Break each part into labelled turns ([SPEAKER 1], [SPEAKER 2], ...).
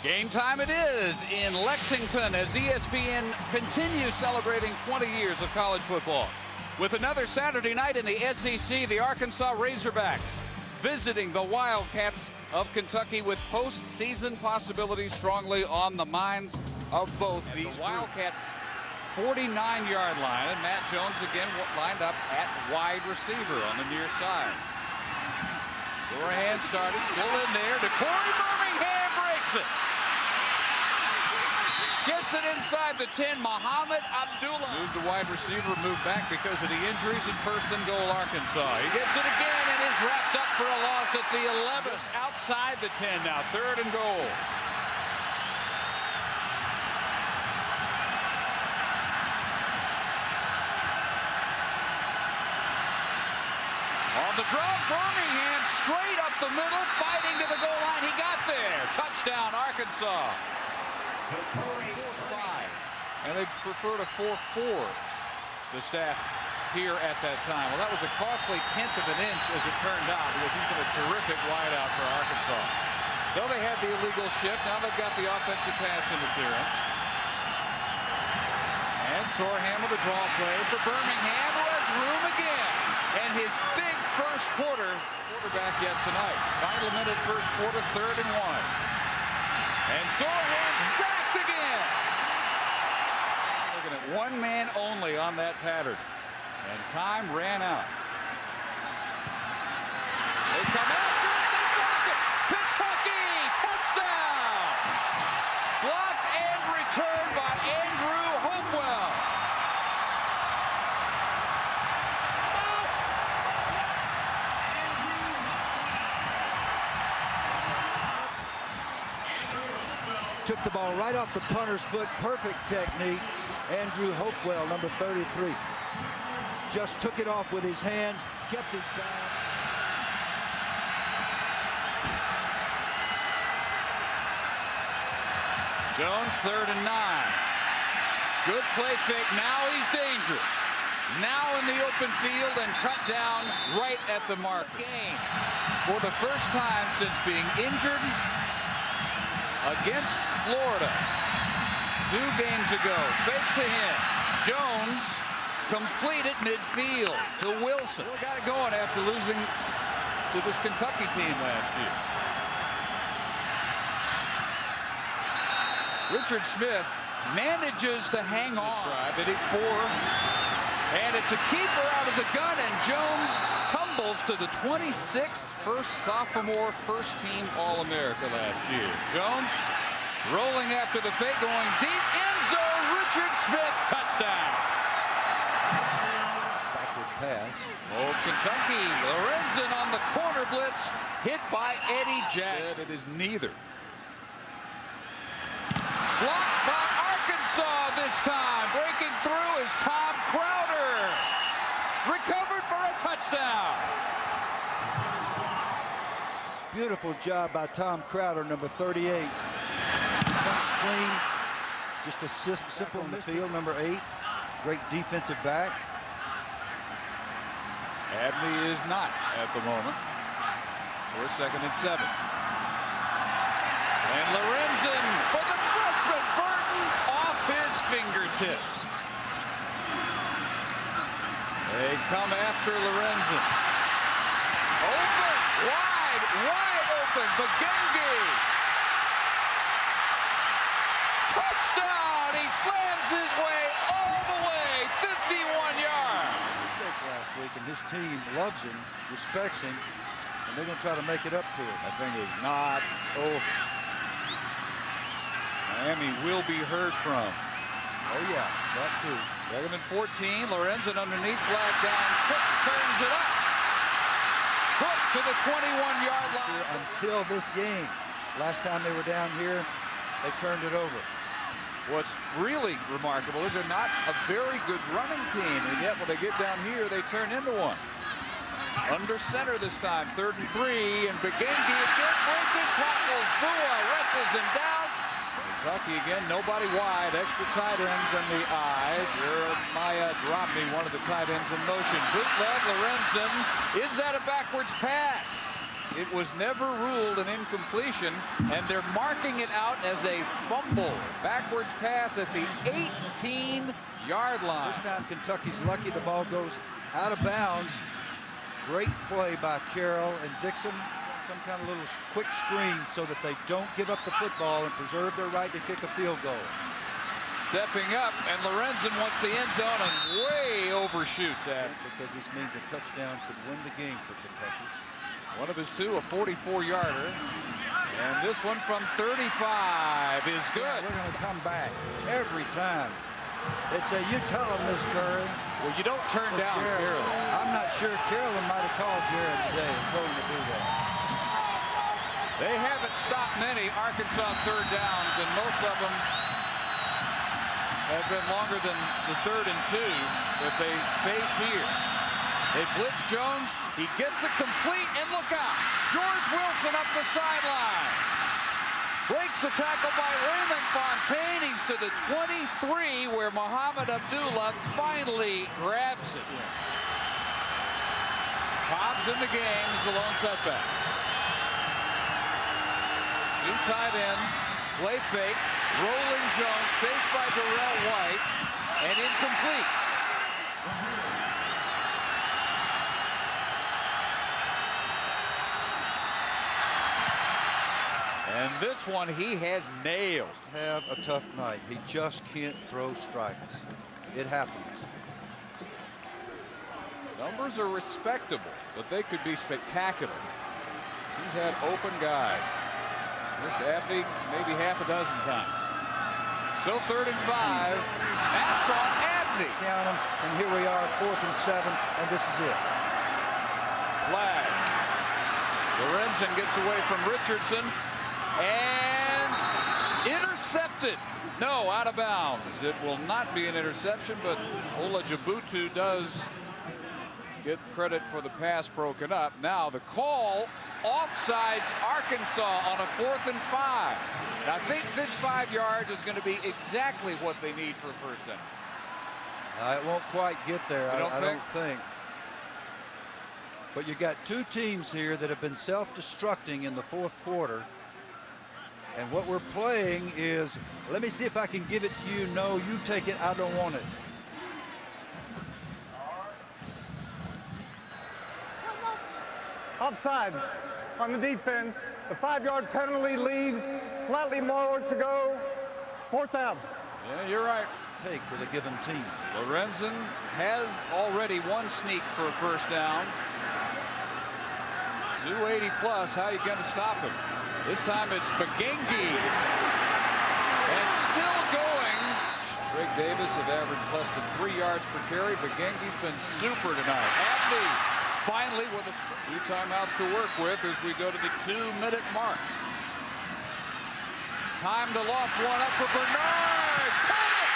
[SPEAKER 1] Game time it is in Lexington as ESPN continues celebrating 20 years of college football. With another Saturday night in the SEC, the Arkansas Razorbacks visiting the Wildcats of Kentucky with postseason possibilities strongly on the minds of both these Wildcat 49-yard line, and Matt Jones again lined up at wide receiver on the near side. Sorahan started, still in there. DeCorey Birmingham breaks it. Gets it inside the 10. Muhammad Abdullah moved to wide receiver, moved back because of the injuries, and first and goal Arkansas. He gets it again and is wrapped up for a loss at the 11. Just outside the 10 now, third and goal. On the draw, Birmingham straight up the middle, fighting to the goal line. He got there. Touchdown, Arkansas. 4-5. And they preferred a 4-4, the staff here at that time. Well, that was a costly 1/10 of an inch, as it turned out, because he's been a terrific wideout for Arkansas. So they had the illegal shift. Now they've got the offensive pass interference. And Sorahan with a draw play for Birmingham, who has room again. And his big first quarterback yet tonight. Final minute first quarter, 3rd and 1. And Sorahan sacked again. Looking at one man only on that pattern. And time ran out. They come after it. They block it. Kentucky, touchdown. Blocked and returned by Andrew Hopewell.
[SPEAKER 2] Took the ball right off the punter's foot. Perfect technique. Andrew Hopewell, number 33. Just took it off with his hands, kept his balance.
[SPEAKER 1] Jones, 3rd and 9. Good play fake. Now he's dangerous. Now in the open field and cut down right at the mark. Game for the first time since being injured against Florida 2 games ago. Fake to him. Jones complete at midfield to Wilson. Still got it going after losing to this Kentucky team last year. Richard Smith manages to hang on. At 4. And it's a keeper out of the gun, and Jones tumbles to the 26th. First sophomore, first team All-America last year. Jones rolling after the fake, going deep, end zone. Richard Smith, touchdown.
[SPEAKER 2] Backward pass.
[SPEAKER 1] Oh, Kentucky. Lorenzen on the corner blitz, hit by Eddie Jackson. It is neither. Blocked by Arkansas this time. Breaking through is Tom Crowder. Recovered for a touchdown.
[SPEAKER 2] Beautiful job by Tom Crowder, number 38. Comes clean. Just a simple midfield, number 8. Great defensive back.
[SPEAKER 1] Abney is not at the moment. For 2nd and 7. And Lorenzen for the freshman Burton off his fingertips. They come after Lorenzen. Open, wide open. Bagengi. Touchdown! He slams his way all the way, 51 yards.
[SPEAKER 2] Mistake last week, and his team loves him, respects him, and they're going to try to make it up to him.
[SPEAKER 1] That thing is not over. Miami will be heard from.
[SPEAKER 2] Oh yeah, that too.
[SPEAKER 1] 2nd and 14. Lorenzen underneath, flag down. Cook turns it up. Cook to the 21-yard line.
[SPEAKER 2] Until this game. Last time they were down here, they turned it over.
[SPEAKER 1] What's really remarkable is they're not a very good running team, and yet when they get down here, they turn into one. Under center this time, 3rd and 3, and Bagengi again breaking tackles. Bua wrestles him down. Kentucky again, nobody wide. Extra tight ends in the eye. Jeremiah Drobny, one of the tight ends in motion. Bootleg, Lorenzen. Is that a backwards pass? It was never ruled an incompletion, and they're marking it out as a fumble. Backwards pass at the 18-yard line.
[SPEAKER 2] This time Kentucky's lucky the ball goes out of bounds. Great play by Carroll and Dixon. Some kind of little quick screen so that they don't give up the football and preserve their right to kick a field goal.
[SPEAKER 1] Stepping up, and Lorenzen wants the end zone and way overshoots at it.
[SPEAKER 2] Because this means a touchdown could win the game for Kentucky.
[SPEAKER 1] One of his two, a 44-yarder. And this one from 35 is good.
[SPEAKER 2] Yeah, we're going to come back every time. They'd say, you tell him, Miss Curry.
[SPEAKER 1] Well, you don't turn down Carolyn.
[SPEAKER 2] I'm not sure Carolyn might have called Jared today and told him to do that.
[SPEAKER 1] They haven't stopped many Arkansas third downs, and most of them have been longer than the 3rd and 2 that they face here. They blitz Jones. He gets it complete, and look out. George Wilson up the sideline. Breaks the tackle by Raymond Fontaine. He's to the 23, where Muhammad Abdullah finally grabs it. Cobb's in the game is the lone setback. Two tight ends, play fake, rolling Jones, chased by Darrell White, and incomplete. And this one he has nailed.
[SPEAKER 2] Have a tough night. He just can't throw strikes. It happens.
[SPEAKER 1] Numbers are respectable, but they could be spectacular. He's had open guys. Missed Abney maybe half a dozen times. So 3rd and 5. That's on Abney.
[SPEAKER 2] Count them, and here we are, 4th and 7, and this is it.
[SPEAKER 1] Flag. Lorenzen gets away from Richardson and intercepted. No, out of bounds. It will not be an interception, but Ola Jabutu does get credit for the pass broken up. Now the call, offsides Arkansas on a 4th and 5. Now, I think this 5 yards is going to be exactly what they need for a first down.
[SPEAKER 2] It won't quite get there, I don't think. But you got two teams here that have been self-destructing in the 4th quarter. And what we're playing is, let me see if I can give it to you. No, you take it. I don't want it.
[SPEAKER 3] Offside on the defense. The 5-yard penalty leaves. Slightly more to go. 4th down.
[SPEAKER 1] Yeah, you're right.
[SPEAKER 2] Take with a given team.
[SPEAKER 1] Lorenzen has already one sneak for a first down. 280 plus. How are you going to stop him? This time it's Bagengi. And still going. Greg Davis have averaged less than 3 yards per carry. Bagengi's been super tonight. Abney finally with a 2 timeouts to work with as we go to the 2-minute mark. Time to loft one up for Bernard. Caught it!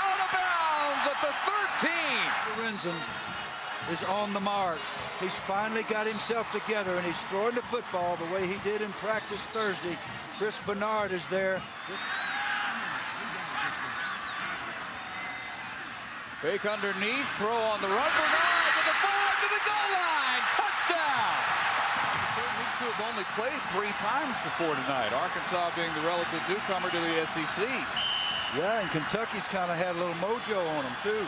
[SPEAKER 1] Out of bounds at the 13.
[SPEAKER 2] Lorenzen is on the mark. He's finally got himself together, and he's throwing the football the way he did in practice Thursday. Chris Bernard is there.
[SPEAKER 1] Fake underneath, throw on the run. Bernard to the 5 to the goal line. Touchdown. These two have only played 3 times before tonight. Arkansas being the relative newcomer to the SEC.
[SPEAKER 2] Yeah, and Kentucky's kind of had a little mojo on them, too.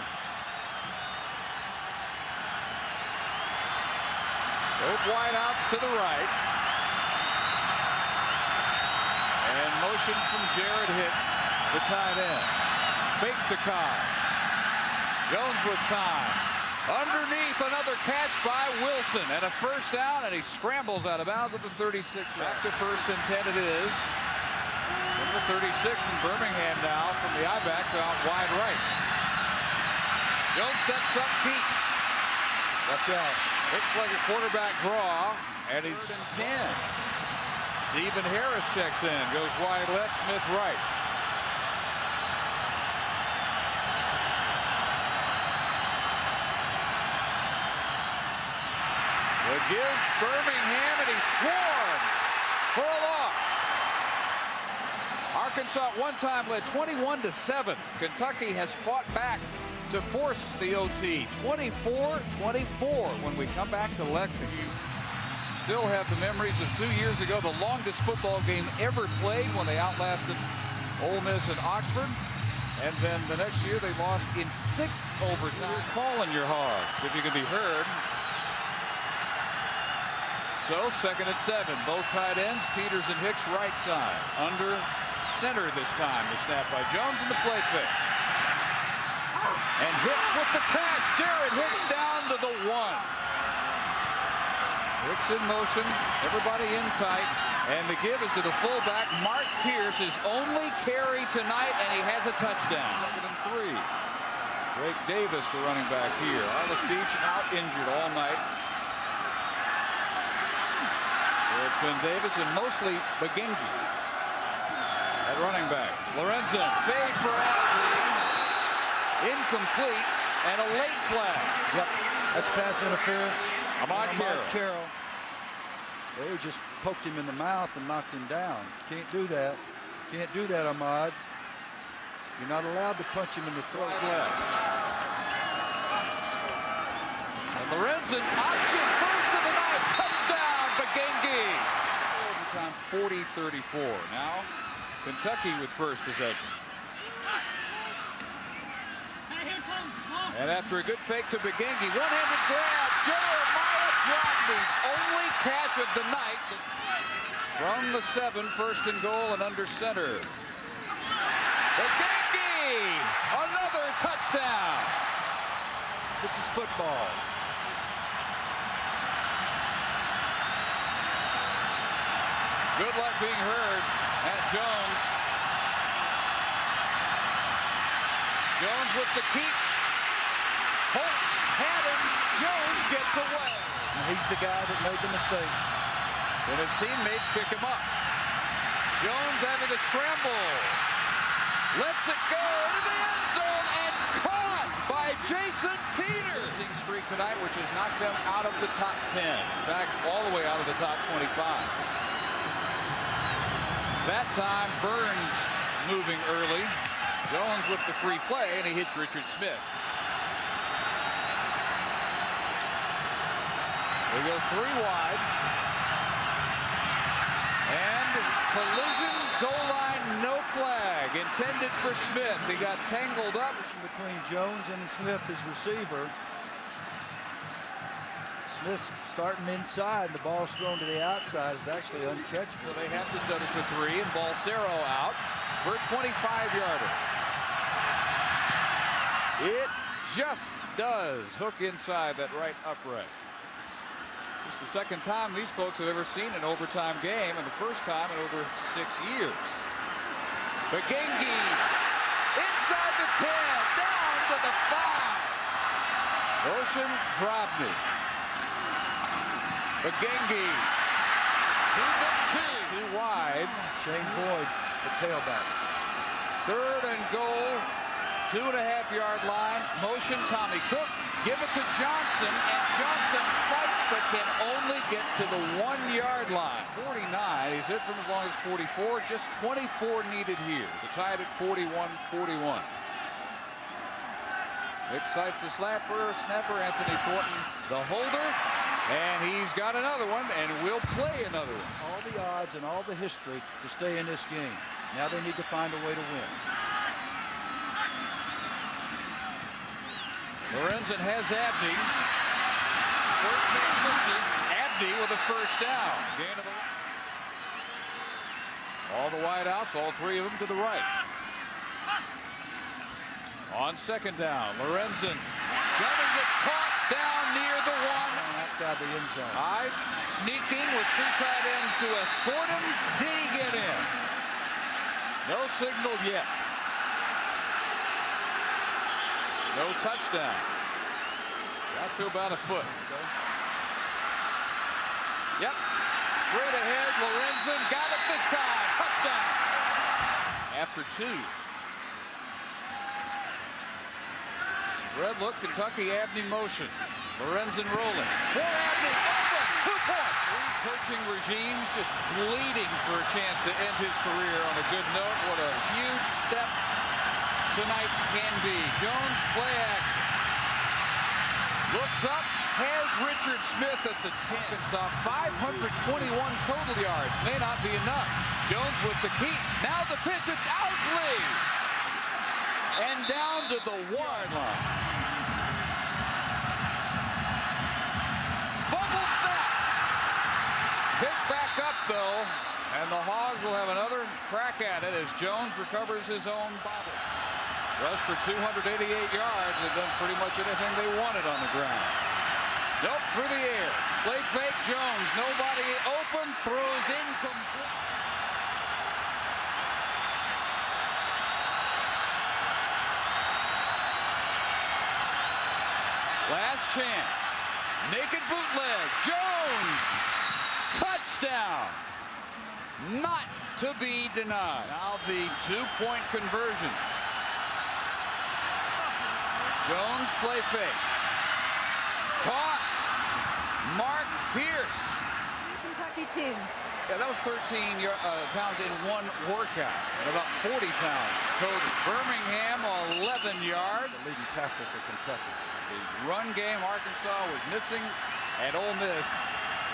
[SPEAKER 1] Both wideouts to the right. And motion from Jared Hicks, the tight end. Fake to Cobbs. Jones with time. Underneath, another catch by Wilson. And a first down, and he scrambles out of bounds at the 36. Back to 1st and 10 it is. Number 36 in Birmingham now from the I-back out wide right. Jones steps up, keeps.
[SPEAKER 2] Watch out.
[SPEAKER 1] Looks like a quarterback draw, and he's in 10. Stephen Harris checks in, goes wide left, Smith right. They give Birmingham, and he's swarmed for a loss. Arkansas at one time led 21-7. Kentucky has fought back to force the OT. 24-24 when we come back to Lexington. still have the memories of 2 years ago, the longest football game ever played when they outlasted Ole Miss and Oxford. And then the next year they lost in 6 overtime. You're calling your hogs if you can be heard. So 2nd and 7. Both tight ends, Peters and Hicks right side. Under center this time. The snap by Jones and the play fake. And Hicks with the catch. Jared Hicks down to the 1. Hicks in motion. Everybody in tight. And the give is to the fullback, Mark Pierce, his only carry tonight, and he has a touchdown. 2nd and 3. Drake Davis, the running back here. Arliss Beach out injured all night. So it's been Davis and mostly Bagengi at running back. Lorenzen, fade for Adley. Incomplete, and a late flag.
[SPEAKER 2] Yep, that's pass interference.
[SPEAKER 1] Ahmad
[SPEAKER 2] Carroll. They just poked him in the mouth and knocked him down. Can't do that. Can't do that, Ahmad. You're not allowed to punch him in the throat.
[SPEAKER 1] And Lorenzen, option first of the night. Touchdown, Bagengi. Overtime 40-34. Now, Kentucky with first possession. And after a good fake to Bagengi, one-handed grab, Jeremiah Rodney's only catch of the night. From the 7, 1st and goal and under center. Bagengi, another touchdown.
[SPEAKER 2] This is football.
[SPEAKER 1] Good luck being heard at Jones. Jones with the keep. Holtz had him. Jones gets away.
[SPEAKER 2] And he's the guy that made the mistake.
[SPEAKER 1] And his teammates pick him up. Jones having to scramble. Lets it go to the end zone and caught by Jason Peters. Streak tonight, which has knocked them out of the top 10. In fact, all the way out of the top 25. That time, Burns moving early. Jones with the free play, and he hits Richard Smith. They go 3 wide. And collision, goal line, no flag. Intended for Smith. He got tangled up.
[SPEAKER 2] Between Jones and Smith, his receiver. Smith's starting inside. The ball's thrown to the outside. It's actually uncatchable.
[SPEAKER 1] So they have to set it for 3, and Balsero out for a 25-yarder. It just does hook inside that right upright. It's the second time these folks have ever seen an overtime game, and the first time in over 6 years. Bagengi inside the 10, down to the 5. Ocean Drobny. Bagengi to the 2. 2 wides.
[SPEAKER 2] Shane Boyd, the tailback.
[SPEAKER 1] 3rd and goal. 2.5-yard line. Motion, Tommy Cook. Give it to Johnson, and Johnson fights but can only get to the 1-yard line. 49. He's hit from as long as 44. Just 24 needed here to tie it at 41-41. Excites the snapper, Anthony Thornton, the holder, and he's got another one, and will play another one.
[SPEAKER 2] All the odds and all the history to stay in this game. Now they need to find a way to win.
[SPEAKER 1] Lorenzen has Abney. First man misses. Abney with a first down. Gain of all the wide outs, all 3 of them to the right. On 2nd down, Lorenzen gonna get caught down near the 1.
[SPEAKER 2] Outside the end zone.
[SPEAKER 1] Hyde sneaking with 2 tight ends to escort him. Did he get in? No signal yet. No touchdown. Got to about a foot. Yep. Straight ahead, Lorenzen got it this time. Touchdown. After 2. Spread look, Kentucky, Abney motion. Lorenzen rolling. For Abney, open, 2 points. 3 coaching regimes just bleeding for a chance to end his career on a good note. What a huge step tonight can be. Jones play action. Looks up, has Richard Smith at the 10. Arkansas 521 total yards. May not be enough. Jones with the keep. Now the pitch. It's Owsley. And down to the 1 line. Fumble snap. Picked back up though. And the Hogs will have another crack at it as Jones recovers his own bobble. Rushed for 288 yards. They've done pretty much anything they wanted on the ground. Nope, through the air. Play fake Jones. Nobody open. Throws incomplete. Last chance. Naked bootleg. Jones. Touchdown. Not to be denied. Now the 2-point conversion. Jones play fake. Caught. Mark Pierce.
[SPEAKER 4] Kentucky team.
[SPEAKER 1] Yeah, that was 13 pounds in one workout. And about 40 pounds total. Birmingham 11 yards.
[SPEAKER 2] The leading tackle for Kentucky.
[SPEAKER 1] The run game Arkansas was missing at Ole Miss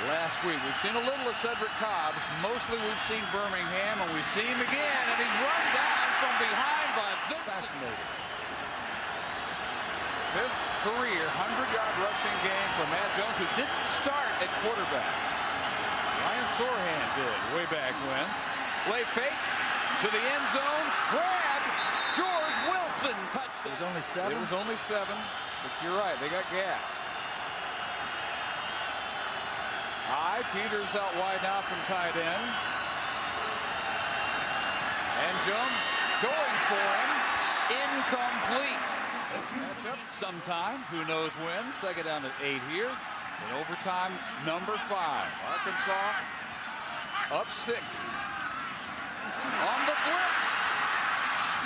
[SPEAKER 1] last week. We've seen a little of Cedric Cobbs. Mostly we've seen Birmingham, and we see him again, and he's run down from behind by Vincent.
[SPEAKER 2] Fascinating.
[SPEAKER 1] Fifth career 100-yard rushing game for Matt Jones, who didn't start at quarterback. Ryan Sorhan did way back when. Play fake to the end zone. Grab. George Wilson touched it.
[SPEAKER 2] It was only 7?
[SPEAKER 1] It was only 7, but you're right. They got gassed. High. Peters out wide now from tight end. And Jones going for him. Incomplete. Match up sometime. Who knows when. Second down at 8 here. In overtime, number 5. Arkansas up 6. On the blitz.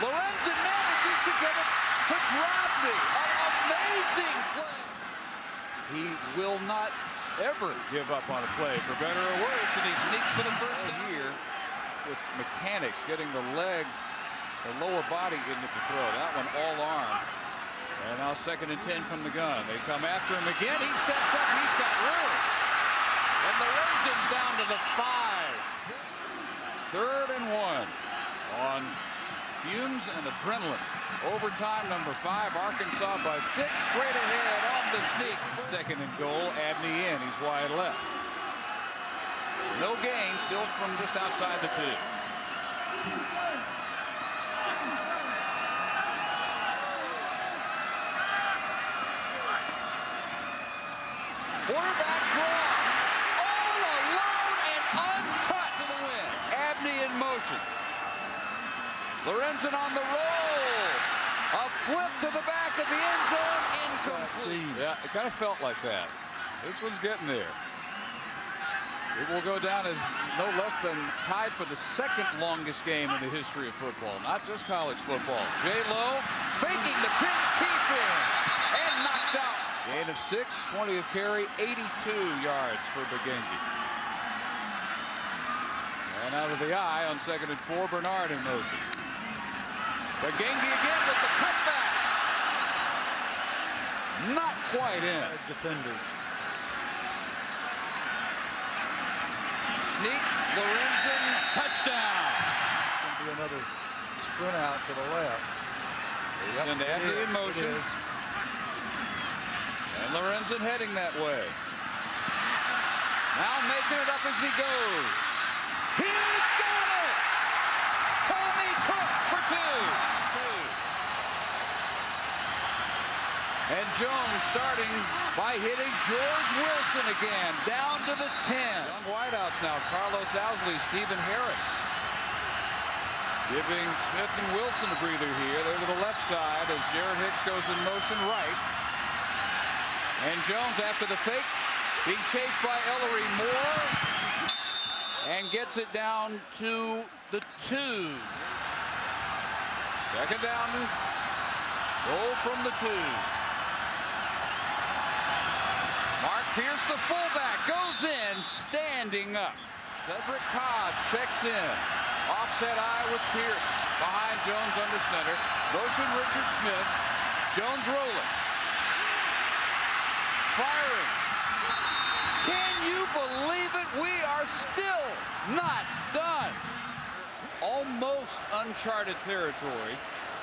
[SPEAKER 1] Lorenzen manages to get it to Drobny. An amazing play. He will not ever give up on a play, for better or worse, and he sneaks for the first here with mechanics, getting the legs, the lower body into the throw. That one all arm. And now 2nd and 10 from the gun. They come after him again. He steps up. He's got room. And Lorenzen's down to the 5. 3rd and 1 on fumes and adrenaline. Overtime, number 5. Arkansas by 6. Straight ahead on the sneak. 2nd and goal. Abney in. He's wide left. No gain. Still from just outside the 2. Quarterback draw. All alone and untouched to win. Abney in motion. Lorenzen on the roll. A flip to the back of the end zone. Incomplete. Yeah, it kind of felt like that. This one's getting there. It will go down as no less than tied for the 2nd longest game in the history of football, not just college football. J-Lo faking the pitch, keeping, and knocked out. Gain of 6, 20th carry, 82 yards for Bagengi. And out of the eye on 2nd and 4, Bernard in motion. Bagengi again with the cutback. Not quite in.
[SPEAKER 2] Defenders.
[SPEAKER 1] Sneak, Lorenzen, touchdown.
[SPEAKER 2] Going to be another sprint out to the left.
[SPEAKER 1] They send Abney in motion. And Lorenzen heading that way. Now making it up as he goes. He got it! Tommy Cook for 2. And Jones starting by hitting George Wilson again. Down to the 10. Young wideouts now. Carlos Owsley, Stephen Harris. Giving Smith and Wilson a breather here. They're to the left side as Jared Hicks goes in motion right. And Jones after the fake, being chased by Ellery Moore, and gets it down to the 2. 2nd down, goal from the 2. Mark Pierce, the fullback, goes in, standing up. Cedric Cobbs checks in. Offset eye with Pierce. Behind Jones under center. Motion Richard Smith. Jones rolling. firing. Can you believe it? We are still not done. Almost uncharted territory.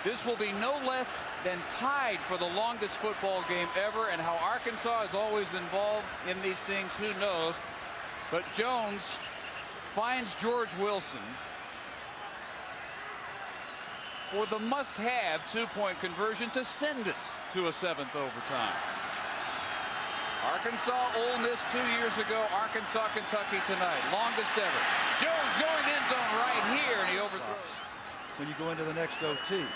[SPEAKER 1] This will be no less than tied for the longest football game ever, and how Arkansas is always involved in these things, who knows. But Jones finds George Wilson for the must-have two-point conversion to send us to a 7th overtime. Arkansas, Ole Miss 2 years ago. Arkansas, Kentucky tonight. Longest ever. Jones going end zone right here, and he overthrows.
[SPEAKER 2] When you go into the next OT.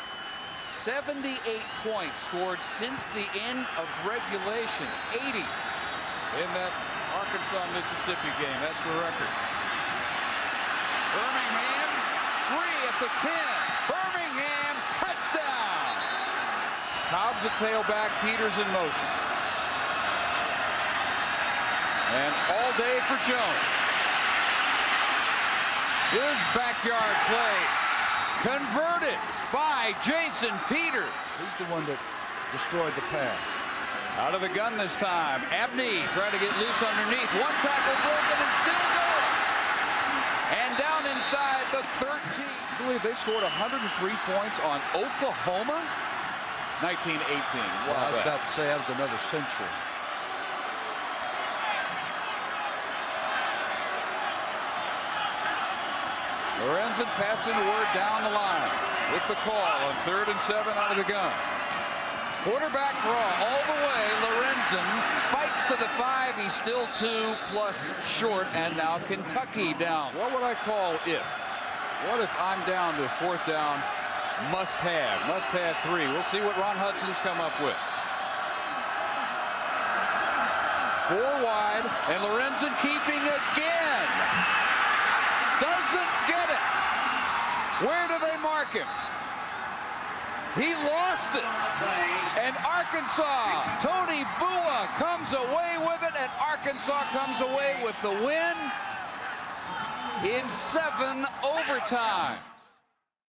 [SPEAKER 1] 78 points scored since the end of regulation. 80 in that Arkansas-Mississippi game. That's the record. Birmingham, 3 at the 10. Birmingham, touchdown. Cobb's a tailback, Peters in motion. And all day for Jones. His backyard play converted by Jason Peters.
[SPEAKER 2] He's the one that destroyed the pass.
[SPEAKER 1] Out of the gun this time. Abney trying to get loose underneath. One tackle broken and still going. And down inside the 13. I believe they scored 103 points on Oklahoma. 1918.
[SPEAKER 2] Well, I was about to say that was another century.
[SPEAKER 1] Lorenzen passing the word down the line with the call on 3rd and 7 out of the gun. Quarterback draw all the way. Lorenzen fights to the 5. He's still 2+ short, and now Kentucky down. What would I call if? What if I'm down to 4th down? Must have 3. We'll see what Ron Hudson's come up with. 4 wide, and Lorenzen keeping again. Doesn't get it. Where do they mark him? He lost it. And Arkansas, Tony Bua comes away with it, and Arkansas comes away with the win in 7 overtime.